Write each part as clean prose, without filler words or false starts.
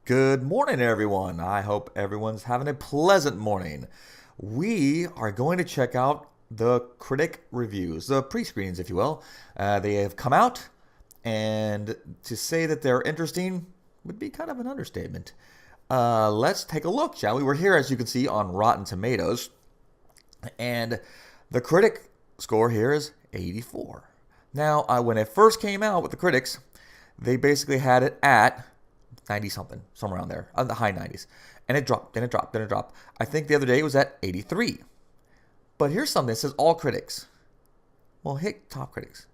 Good morning, everyone. I hope everyone's having a pleasant morning. We are going to check out the Critic reviews, the pre-screens, if you will. They have come out, and to say that they're interesting would be kind of an understatement. Let's take a look, shall we? We're here, as you can see, on Rotten Tomatoes, and the Critic score here is 84. Now, when it first came out with the critics, they basically had it at 90 something, somewhere around there, on the high 90s. And it dropped, then it dropped, then it dropped. I think the other day it was at 83. But here's something that says all critics. Well, hit top critics.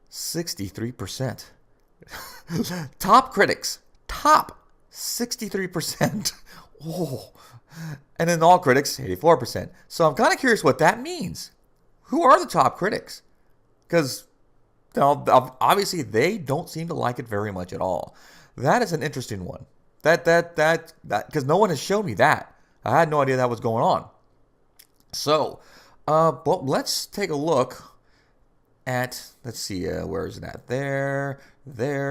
63%. Top critics. Top 63%. Oh. And then all critics, 84%. So I'm kind of curious what that means. Who are the top critics? Because obviously they don't seem to like it very much at all. That is an interesting one. That because no one has shown me that. I had no idea that was going on. So, but let's take a look at, let's see, where is that? There,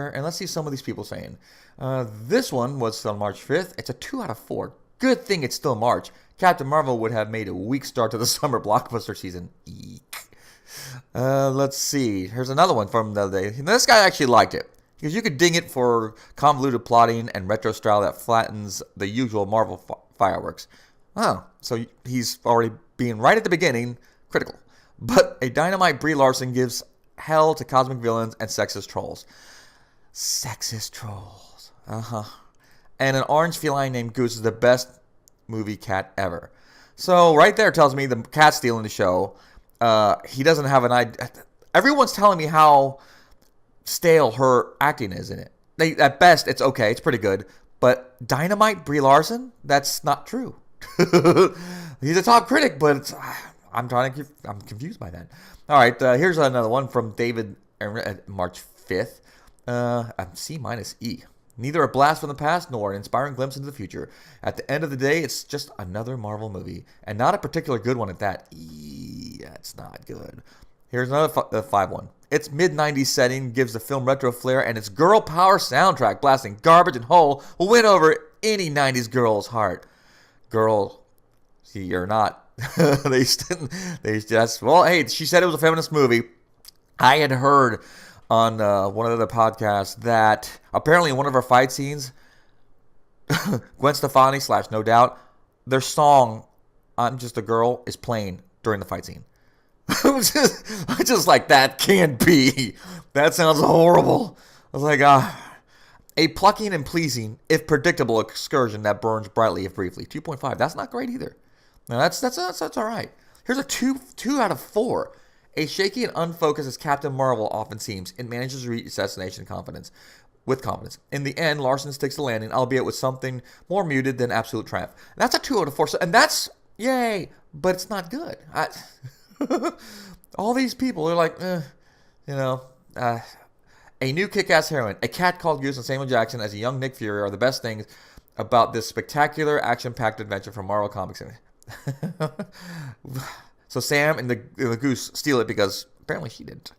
and let's see some of these people saying. This one was on March 5th. It's a 2 out of 4. Good thing it's still March. Captain Marvel would have made a weak start to the summer blockbuster season. Eek. Let's see. Here's another one from the other day. This guy actually liked it. Because you could ding it for convoluted plotting and retro style that flattens the usual Marvel fireworks. Oh, so he's already being right at the beginning critical. But a dynamite Brie Larson gives hell to cosmic villains and sexist trolls. Sexist trolls. And an orange feline named Goose is the best movie cat ever. So right there tells me the cat's stealing the show. He doesn't have an idea. Everyone's telling me how stale her acting is in it. At best, it's okay. It's pretty good. But Dynamite Brie Larson? That's not true. He's a top critic, but I'm confused by that. All right, here's another one from David at March 5th. C minus E. Neither a blast from the past nor an inspiring glimpse into the future. At the end of the day, it's just another Marvel movie. And not a particular good one at that. That's not good. Here's another 5-1. Its mid-90s setting gives the film retro flair, and its girl power soundtrack blasting garbage and Hole will win over any 90s girl's heart. Girl, see, you're not. They just, well, hey, she said it was a feminist movie. I had heard on one of the podcasts that apparently in one of her fight scenes, Gwen Stefani / No Doubt, their song, I'm Just a Girl, is playing during the fight scene. just like, that can't be. That sounds horrible. I was like, a plucking and pleasing, if predictable, excursion that burns brightly if briefly. 2.5. That's not great either. No, that's all right. Here's a 2 out of 4. A shaky and unfocused as Captain Marvel often seems, it manages to reach its destination with confidence. In the end, Larson sticks the landing, albeit with something more muted than absolute triumph. And that's a 2 out of 4. And that's yay, but it's not good. All these people are like, a new kick-ass heroine, a cat called Goose, and Samuel Jackson as a young Nick Fury are the best things about this spectacular, action-packed adventure from Marvel Comics. So Sam and the Goose steal it because apparently she didn't.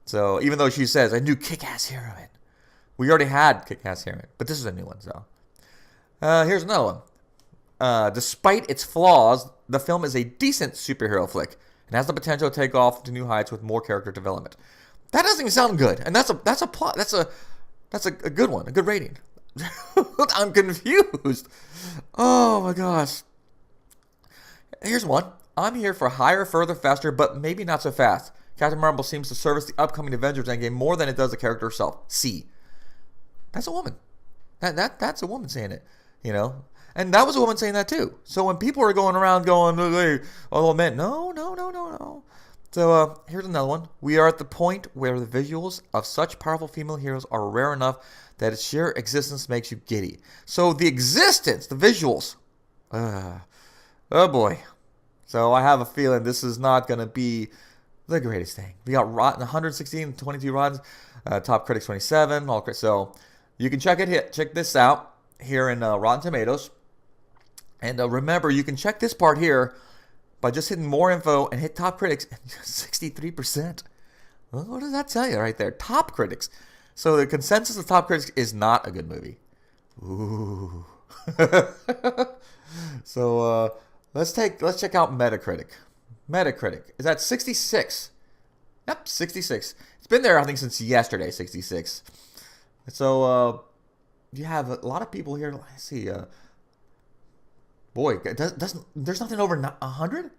So even though she says, a new kick-ass heroine, we already had kick-ass heroine, but this is a new one. So here's another one. Despite its flaws, the film is a decent superhero flick and has the potential to take off to new heights with more character development. That doesn't even sound good, and that's a plot. That's a good one, a good rating. I'm confused. Oh my gosh. Here's one. I'm here for higher, further, faster, but maybe not so fast. Captain Marvel seems to service the upcoming Avengers Endgame more than it does the character herself. C. That's a woman. That's a woman saying it. And that was a woman saying that too. So when people are going around going, hey, all men, no. So here's another one. We are at the point where the visuals of such powerful female heroes are rare enough that its sheer existence makes you giddy. So the existence, the visuals. Oh boy. So I have a feeling this is not going to be the greatest thing. We got Rotten 116, 22 Rottens, top critics 27. So you can check this out here in Rotten Tomatoes. And remember, you can check this part here by just hitting more info and hit top critics, 63%. Well, what does that tell you right there? Top critics. So the consensus of top critics is not a good movie. Ooh. So let's check out Metacritic. Metacritic is at 66. Yep, 66. It's been there I think since yesterday, 66. So you have a lot of people here. Let's see. Boy, there's nothing over 100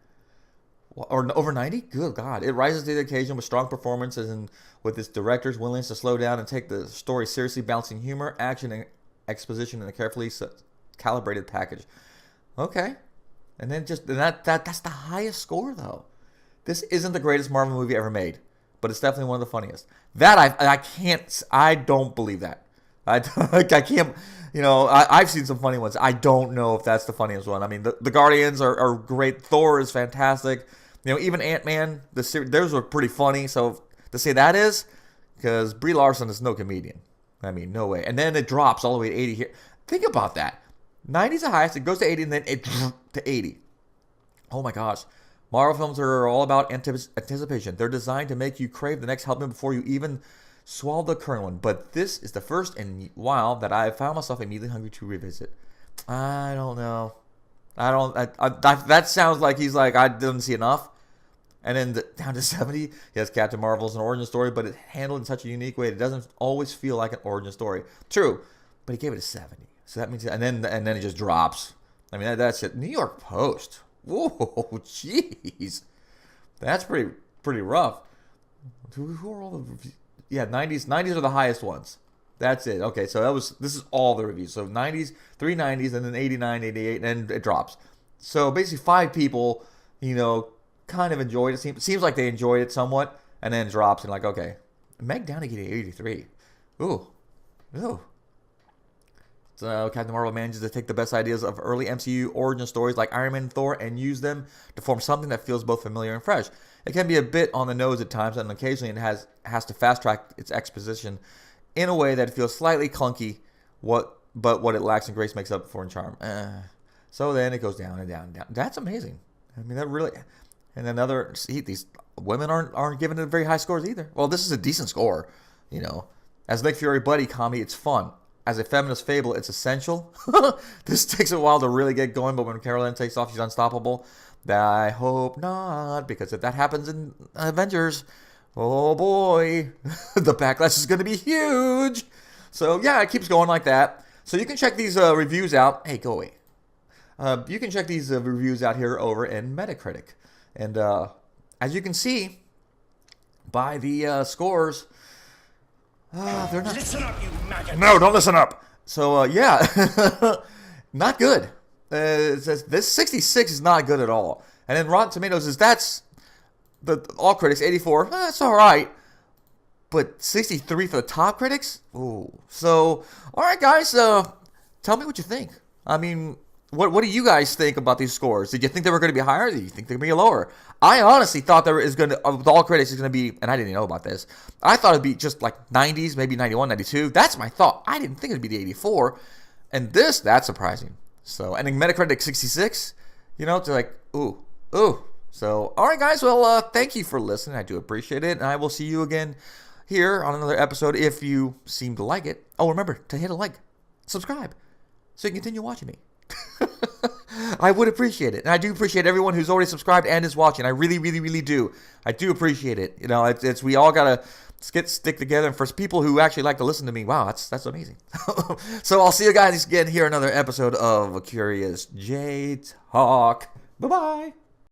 or over 90? Good God. It rises to the occasion with strong performances and with its director's willingness to slow down and take the story seriously, balancing humor, action, and exposition in a carefully calibrated package. Okay. And then that's the highest score, though. This isn't the greatest Marvel movie ever made, but it's definitely one of the funniest. That I don't believe that. I can't, I've seen some funny ones. I don't know if that's the funniest one. I mean, the Guardians are great. Thor is fantastic. Even Ant-Man, those were pretty funny. So to say that is, because Brie Larson is no comedian. I mean, no way. And then it drops all the way to 80 here. Think about that. 90 is the highest. It goes to 80, and then it to 80. Oh my gosh. Marvel films are all about anticipation. They're designed to make you crave the next helping before you even swallow the current one. But this is the first in a while that I found myself immediately hungry to revisit. I don't know. That sounds like he's like, I didn't see enough. And then down to 70, yes, Captain Marvel's an origin story, but it's handled in such a unique way that it doesn't always feel like an origin story. True, but he gave it a 70. So that means, and then it just drops. I mean, that's it. New York Post. Whoa, jeez, that's pretty rough. Who are all the reviews? Yeah, 90s are the highest ones. That's it. Okay, so this is all the reviews. So 90s, 3 90s, and then 89, 88, and it drops. So basically 5 people, kind of enjoyed it. Seems like they enjoyed it somewhat, and then it drops and like, okay. Meg Downey getting 83. Ooh. So Captain Marvel manages to take the best ideas of early MCU origin stories like Iron Man and Thor and use them to form something that feels both familiar and fresh. It can be a bit on the nose at times, and occasionally it has to fast track its exposition in a way that feels slightly clunky. But what it lacks in grace makes up for in charm. So then it goes down and down and down. That's amazing. I mean, that really. And then these women aren't giving it very high scores either. Well, this is a decent score, As Nick Fury buddy comedy, it's fun. As a feminist fable, it's essential. This takes a while to really get going, but when Carolyn takes off, she's unstoppable. I hope not, because if that happens in Avengers, oh boy, the backlash is going to be huge. So yeah, it keeps going like that. So you can check these reviews out. Hey, go away. You can check these reviews out here over in Metacritic. And as you can see by the scores, they're not. Listen up, you maggot. No, don't listen up. So yeah, not good. It says this 66 is not good at all. And then Rotten Tomatoes that's all critics 84. That's all right. But 63 for the top critics. Ooh. So all right, guys. Tell me what you think. I mean, what do you guys think about these scores? Did you think they were going to be higher? Did you think they were going to be lower? I honestly thought there is going to, with all critics, is going to be, and I didn't even know about this. I thought it'd be just like 90s, maybe 91, 92. That's my thought. I didn't think it'd be the 84. And that's surprising. So, and then Metacritic 66, it's like, ooh. So, all right, guys. Well, thank you for listening. I do appreciate it. And I will see you again here on another episode if you seem to like it. Oh, remember to hit a like, subscribe, so you can continue watching me. I would appreciate it. And I do appreciate everyone who's already subscribed and is watching. I really, really, really do. I do appreciate it. It's we all got to stick together. And for people who actually like to listen to me, wow, that's amazing. So I'll see you guys again here another episode of Curious J Talk. Bye-bye.